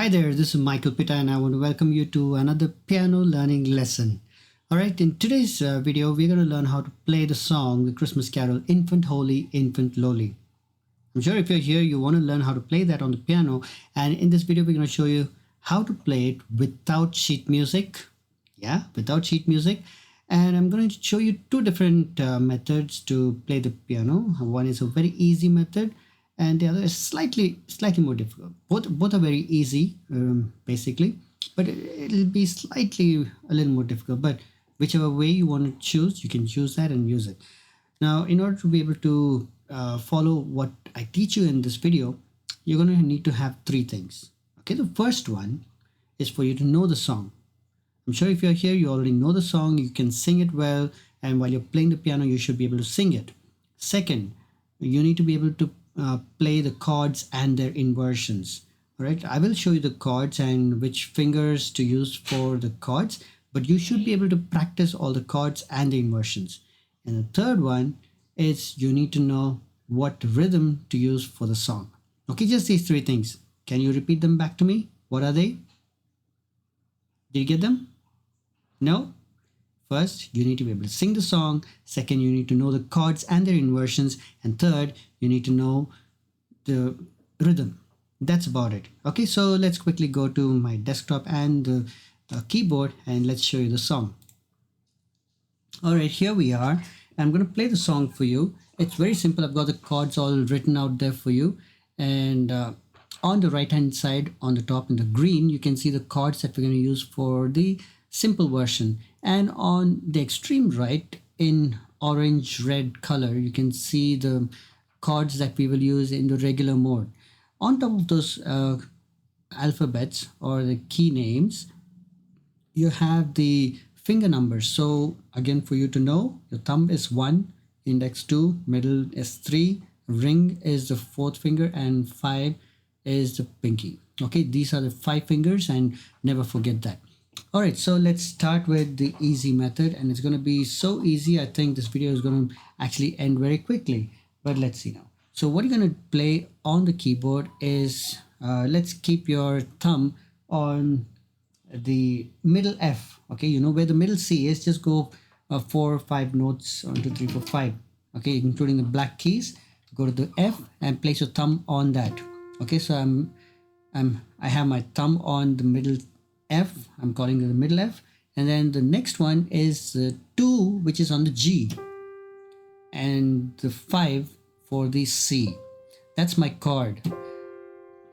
Hi there, this is Michael Pitta and I want to welcome you to another piano learning lesson. Alright, in today's video, we're going to learn how to play the song, the Christmas carol, Infant Holy, Infant Lowly. I'm sure if you're here, you want to learn how to play that on the piano. And in this video, we're going to show you how to play it without sheet music. Yeah, without sheet music. And I'm going to show you two different methods to play the piano. One is a very easy method and the other is slightly more difficult. Both are very easy, basically, but it'll be slightly a little more difficult. But whichever way you want to choose, you can choose that and use it. Now, in order to be able to follow what I teach you in this video, you're going to need to have three things. Okay, the first one is for you to know the song. I'm sure if you're here, you already know the song, you can sing it well, and while you're playing the piano, you should be able to sing it. Second, you need to be able to play the chords and their inversions. All right, I will show you the chords and which fingers to use for the chords, but you should be able to practice all the chords and the inversions. And the third one is you need to know what rhythm to use for the song. Okay, just these three things. Can you repeat them back to me? What are they? Did you get them? No? First, you need to be able to sing the song. Second, you need to know the chords and their inversions. And third, you need to know the rhythm. That's about it. Okay, so let's quickly go to my desktop and the keyboard and let's show you the song. All right, here we are. I'm going to play the song for you. It's very simple. I've got the chords all written out there for you. And on the right hand side, on the top in the green, you can see the chords that we're going to use for the simple version. And on the extreme right in orange red color, you can see the chords that we will use in the regular mode. On top of those alphabets or the key names, you have the finger numbers. So again, for you to know, your thumb is 1, index 2, middle is 3, ring is the 4th finger, and 5 is the pinky. Okay, these are the 5 fingers and never forget that. All right, so let's start with the easy method, and it's going to be so easy. I think this video is going to actually end very quickly, but let's see now. So what you're going to play on the keyboard is, let's keep your thumb on the middle F. Okay, you know where the middle C is, just go 4 or 5 notes, 1, 2, 3, 4, 5. Okay, including the black keys. Go to the F and place your thumb on that. Okay, so I have my thumb on the middle F. I'm calling it the middle F. And then the next one is 2, which is on the G. And the 5 for the C. That's my chord.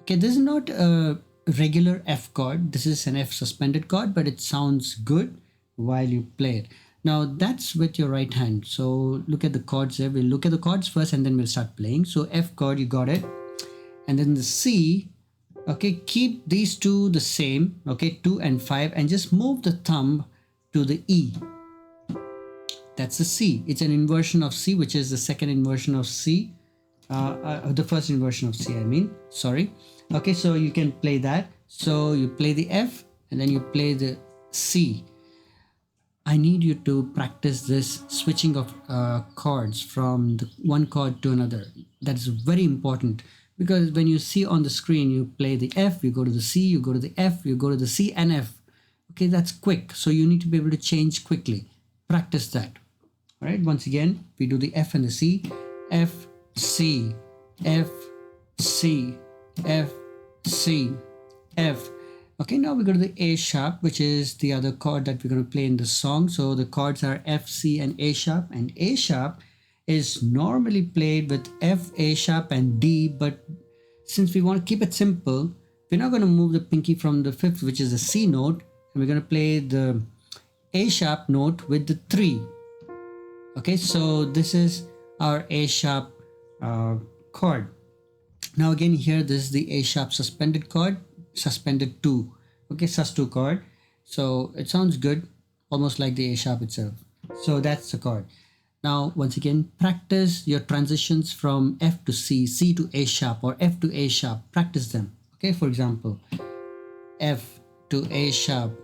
Okay, this is not a regular F chord. This is an F suspended chord, but it sounds good while you play it. Now that's with your right hand. So look at the chords there. We'll look at the chords first and then we'll start playing. So F chord, you got it. And then the C. Okay, keep these two the same, okay, 2 and 5, and just move the thumb to the E. That's the C. It's an inversion of C, which is the second inversion of C. The first inversion of C, I mean, sorry. Okay, so you can play that. So you play the F and then you play the C. I need you to practice this switching of chords from the one chord to another. That is very important. Because when you see on the screen, you play the F, you go to the C, you go to the F, you go to the C and F. Okay, that's quick. So you need to be able to change quickly. Practice that. All right, once again, we do the F and the C. F, C, F, C, F, C, F. Okay, now we go to the A sharp, which is the other chord that we're going to play in the song. So the chords are F, C, and A sharp. And A sharp is normally played with F, A sharp, and D, but since we want to keep it simple, we're not going to move the pinky from the 5th, which is the C note, and we're going to play the A sharp note with the 3. Okay, so this is our A sharp chord. Now again here, this is the A sharp suspended chord, suspended 2. Okay, sus2 chord. So it sounds good, almost like the A sharp itself. So that's the chord. Now, once again, practice your transitions from F to C, C to A sharp, or F to A sharp. Practice them. Okay, for example, F to A sharp.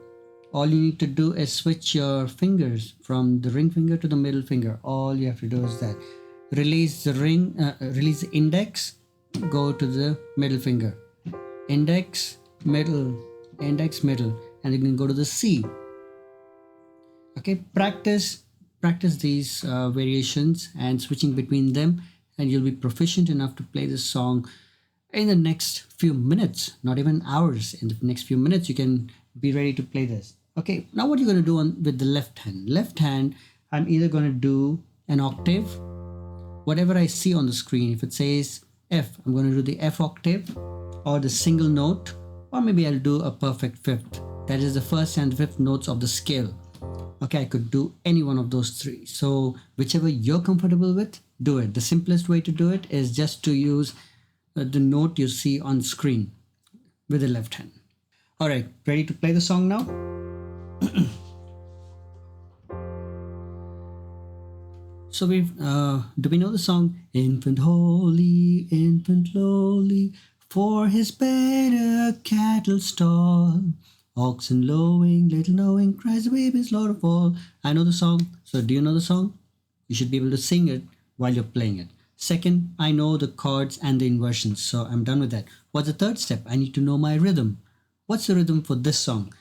All you need to do is switch your fingers from the ring finger to the middle finger. All you have to do is that. Release the ring, release the index, go to the middle finger. Index, middle, index, middle, and you can go to the C. Okay, practice these variations and switching between them, and you'll be proficient enough to play this song in the next few minutes, not even hours. In the next few minutes, you can be ready to play this. Okay, now what you're going to do with the left hand. Left hand, I'm either going to do an octave, whatever I see on the screen. If it says F, I'm going to do the F octave or the single note, or maybe I'll do a perfect fifth. That is the first and fifth notes of the scale. Okay, I could do any one of those three. So whichever you're comfortable with, do it. The simplest way to do it is just to use the note you see on screen with the left hand. All right, ready to play the song now? So do we know the song? Infant holy, infant lowly, for his bed a cattle stall. Oxen lowing, little knowing, cries the baby's Lord of all. I know the song. So do you know the song? You should be able to sing it while you're playing it. Second, I know the chords and the inversions, so I'm done with that. What's the third step? I need to know my rhythm. What's the rhythm for this song?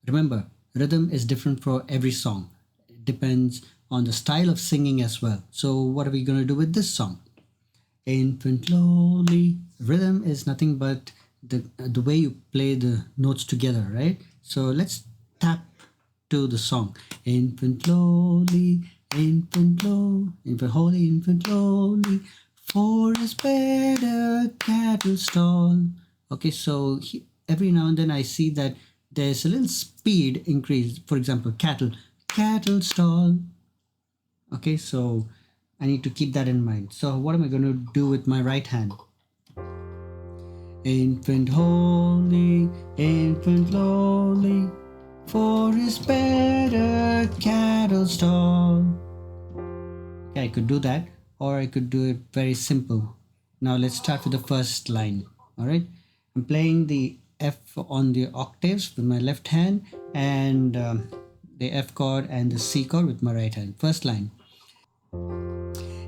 Remember, rhythm is different for every song. It depends on the style of singing as well. So what are we going to do with this song? Infant lowly. Rhythm is nothing but the way you play the notes together, right? So let's tap to the song. Infant lowly, infant low, infant holy, infant lowly, for his bed a cattle stall. Okay, so every now and then I see that there's a little speed increase. For example, cattle stall. Okay, so I need to keep that in mind. So what am I going to do with my right hand? Infant holy, infant lowly, for his bed a cattle stall. Okay, I could do that, or I could do it very simple. Now let's start with the first line. All right, I'm playing the F on the octaves with my left hand, and the F chord and the C chord with my right hand. First line.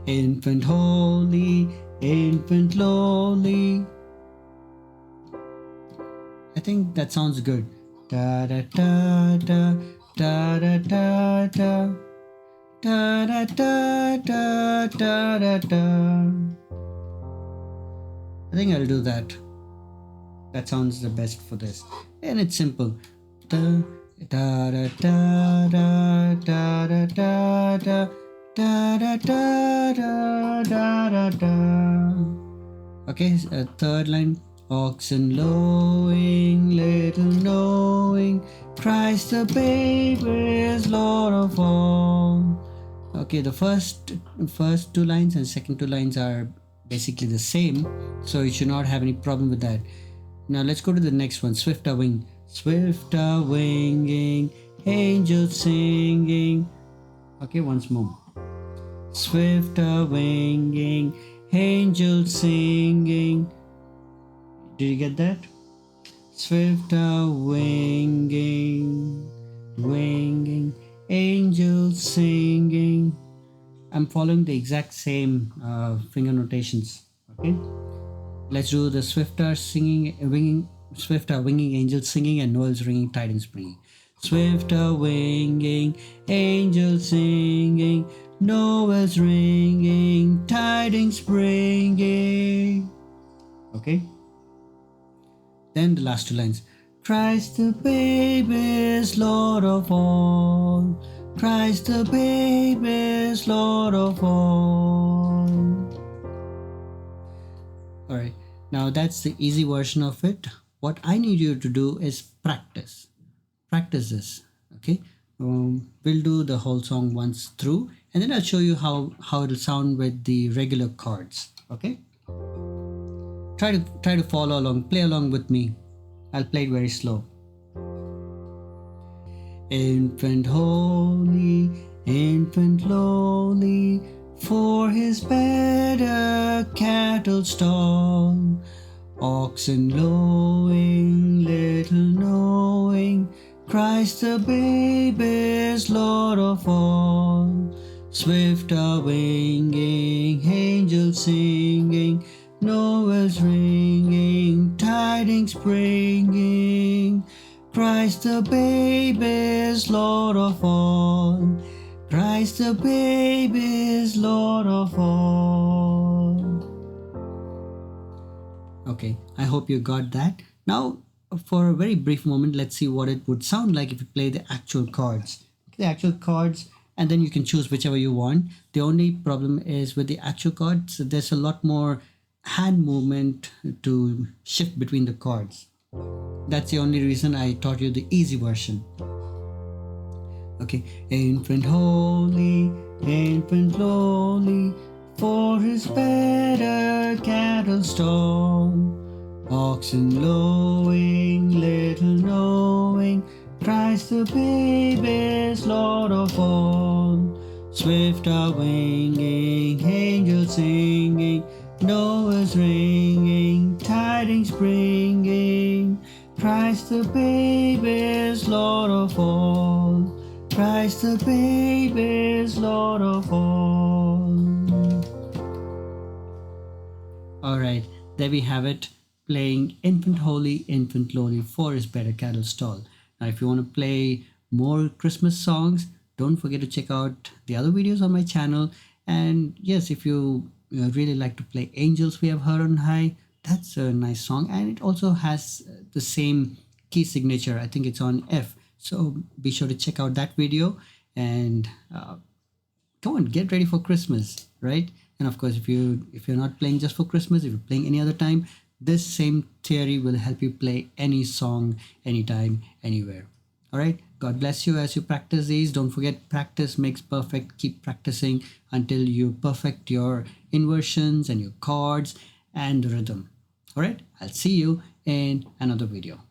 Infant holy, infant lowly. I think that sounds good. Da da da da da da da da da da da da da da da. I think I'll do that. That sounds the best for this, and it's simple. Da da da da da da da da da da da da da. Okay, third line. Oxen lowing, little knowing, Christ the babe is Lord of all. Okay, the first two lines and second two lines are basically the same, so you should not have any problem with that. Now let's go to the next one. Swifter wing, swifter winging, angels singing. Okay, once more. Swifter winging, angels singing. Did you get that? Swifter winging, winging, angels singing. I'm following the exact same finger notations. Okay, let's do the swifter singing, winging, swifter winging, angels singing, and Noel's ringing, tidings bringing. Swifter winging, angels singing, Noel's ringing, tidings bringing. Okay. Then the last two lines. Christ the babe is Lord of all. Christ the babe is Lord of all. Alright, now that's the easy version of it. What I need you to do is practice. Practice this, okay? We'll do the whole song once through, and then I'll show you how it'll sound with the regular chords, okay? Try to follow along, play along with me. I'll play it very slow. Infant holy, infant lowly, for his bed a cattle stall. Oxen lowing, little knowing, Christ the babe is Lord of all. Swifter winging, angels singing, Noel's ringing, tidings bringing. Christ the babe is Lord of all. Christ the babe is Lord of all. Okay, I hope you got that. Now, for a very brief moment, let's see what it would sound like if you play the actual chords. The actual chords, and then you can choose whichever you want. The only problem is with the actual chords, there's a lot more hand movement to shift between the chords. That's the only reason I taught you the easy version. Okay, infant holy, infant lowly, for his better cattle stall. Oxen lowing, little knowing, Christ the babe is Lord of all. Swift are winging, angels singing, Noah's ringing, tidings bringing, Christ the babe is Lord of all. Christ the babe is Lord of all. Alright, there we have it, playing infant holy, infant lowly, for his better cattle stall. Now if you want to play more Christmas songs, don't forget to check out the other videos on my channel. And yes, if you really like to play Angels We Have Heard on High, that's a nice song, and it also has the same key signature. I think it's on F. So be sure to check out that video, and come on, get ready for Christmas, right? And of course, if you're not playing just for Christmas, if you're playing any other time, this same theory will help you play any song, anytime, anywhere. All right. God bless you as you practice these. Don't forget, practice makes perfect. Keep practicing until you perfect your inversions and your chords and the rhythm. All right. I'll see you in another video.